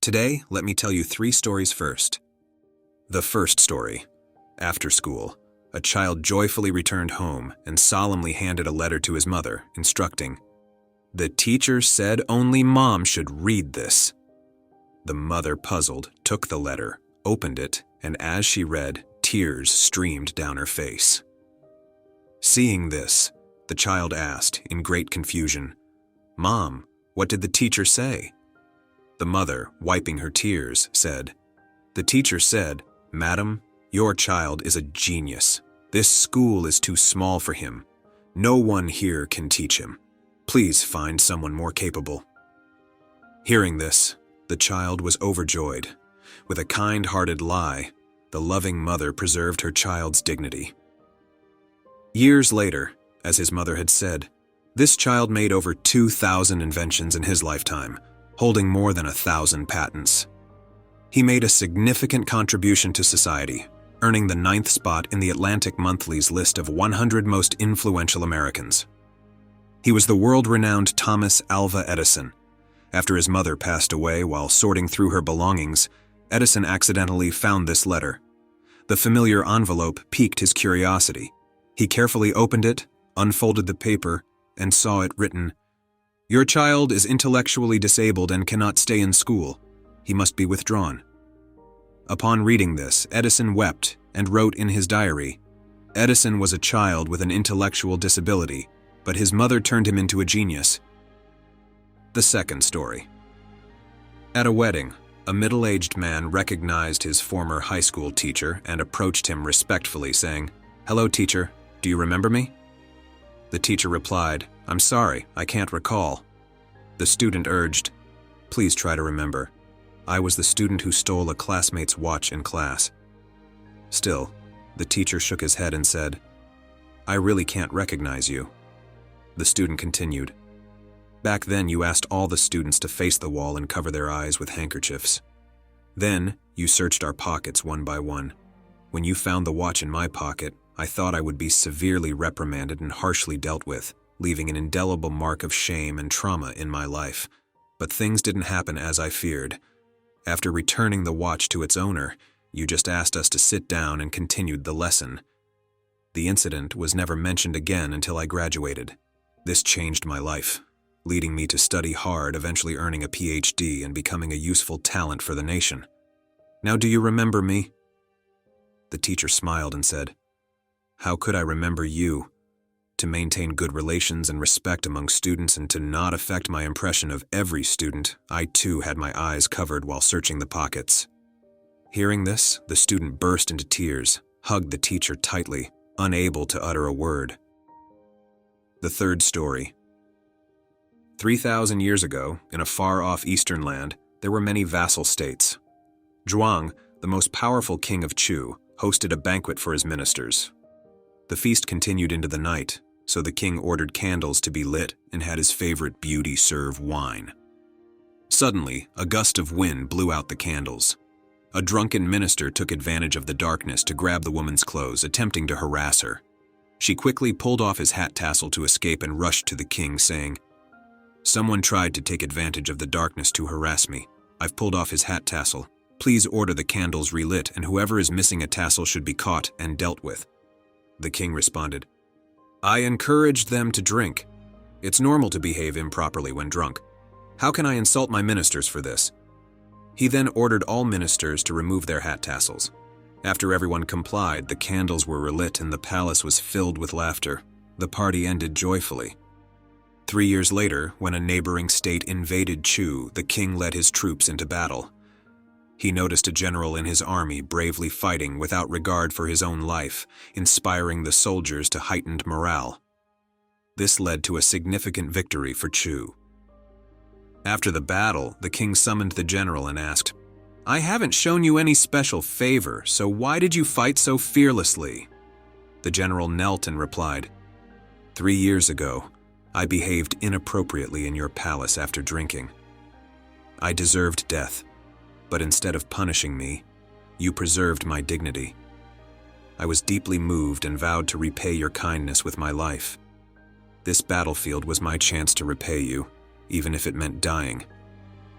Today, let me tell you 3 stories first. The first story. After school, a child joyfully returned home and solemnly handed a letter to his mother, instructing, "The teacher said only Mom should read this." The mother, puzzled, took the letter, opened it, and as she read, tears streamed down her face. Seeing this, the child asked, in great confusion, "Mom, what did the teacher say?" The mother, wiping her tears, said, "The teacher said, 'Madam, your child is a genius. This school is too small for him. No one here can teach him. Please find someone more capable." Hearing this, the child was overjoyed. With a kind-hearted lie, the loving mother preserved her child's dignity. Years later, as his mother had said, this child made over 2,000 inventions in his lifetime, holding more than 1,000 patents. He made a significant contribution to society, earning the 9th spot in the Atlantic Monthly's list of 100 most influential Americans. He was the world-renowned Thomas Alva Edison. After his mother passed away while sorting through her belongings, Edison accidentally found this letter. The familiar envelope piqued his curiosity. He carefully opened it, unfolded the paper, and saw it written, "Your child is intellectually disabled and cannot stay in school. He must be withdrawn." Upon reading this, Edison wept and wrote in his diary, "Edison was a child with an intellectual disability, but his mother turned him into a genius." The second story. At a wedding, a middle-aged man recognized his former high school teacher and approached him respectfully, saying, "Hello, teacher, do you remember me?" The teacher replied, "I'm sorry, I can't recall." The student urged, "Please try to remember. I was the student who stole a classmate's watch in class." Still, the teacher shook his head and said, "I really can't recognize you." The student continued, "Back then you asked all the students to face the wall and cover their eyes with handkerchiefs. Then you searched our pockets one by one. When you found the watch in my pocket, I thought I would be severely reprimanded and harshly dealt with, leaving an indelible mark of shame and trauma in my life. But things didn't happen as I feared. After returning the watch to its owner, you just asked us to sit down and continued the lesson. The incident was never mentioned again until I graduated. This changed my life, leading me to study hard, eventually earning a PhD and becoming a useful talent for the nation. Now do you remember me?" The teacher smiled and said, "How could I remember you? To maintain good relations and respect among students and to not affect my impression of every student, I too had my eyes covered while searching the pockets." Hearing this, the student burst into tears, hugged the teacher tightly, unable to utter a word. The third story. 3,000 years ago, in a far-off eastern land, there were many vassal states. Zhuang, the most powerful king of Chu, hosted a banquet for his ministers. The feast continued into the night, so the king ordered candles to be lit and had his favorite beauty serve wine. Suddenly, a gust of wind blew out the candles. A drunken minister took advantage of the darkness to grab the woman's clothes, attempting to harass her. She quickly pulled off his hat tassel to escape and rushed to the king, saying, "Someone tried to take advantage of the darkness to harass me. I've pulled off his hat tassel. Please order the candles relit, and whoever is missing a tassel should be caught and dealt with." The king responded, "I encouraged them to drink. It's normal to behave improperly when drunk. How can I insult my ministers for this?" He then ordered all ministers to remove their hat tassels. After everyone complied, the candles were relit and the palace was filled with laughter. The party ended joyfully. 3 years later, when a neighboring state invaded Chu, the king led his troops into battle. He noticed a general in his army bravely fighting without regard for his own life, inspiring the soldiers to heightened morale. This led to a significant victory for Chu. After the battle, the king summoned the general and asked, "I haven't shown you any special favor, so why did you fight so fearlessly?" The general knelt and replied, 3 years ago, I behaved inappropriately in your palace after drinking. I deserved death, but instead of punishing me, you preserved my dignity. I was deeply moved and vowed to repay your kindness with my life. This battlefield was my chance to repay you, even if it meant dying.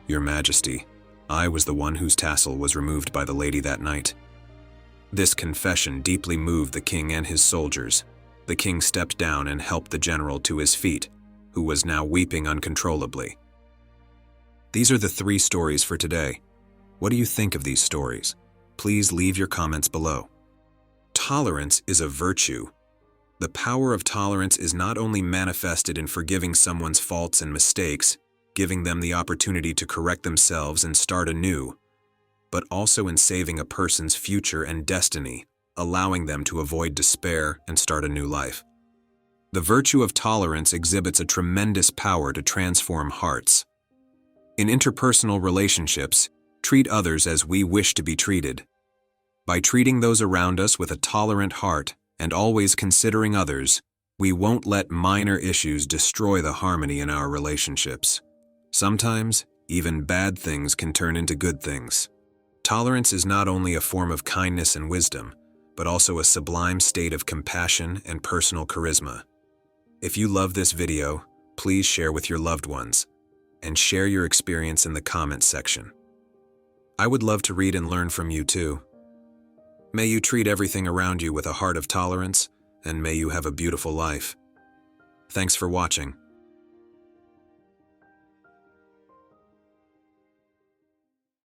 Your Majesty, I was the one whose tassel was removed by the lady that night." This confession deeply moved the king and his soldiers. The king stepped down and helped the general to his feet, who was now weeping uncontrollably. These are the 3 stories for today. What do you think of these stories? Please leave your comments below. Tolerance is a virtue. The power of tolerance is not only manifested in forgiving someone's faults and mistakes, giving them the opportunity to correct themselves and start anew, but also in saving a person's future and destiny, allowing them to avoid despair and start a new life. The virtue of tolerance exhibits a tremendous power to transform hearts. In interpersonal relationships, treat others as we wish to be treated. By treating those around us with a tolerant heart and always considering others, we won't let minor issues destroy the harmony in our relationships. Sometimes, even bad things can turn into good things. Tolerance is not only a form of kindness and wisdom, but also a sublime state of compassion and personal charisma. If you love this video, please share with your loved ones, and share your experience in the comments section. I would love to read and learn from you too. May you treat everything around you with a heart of tolerance, and may you have a beautiful life. Thanks for watching.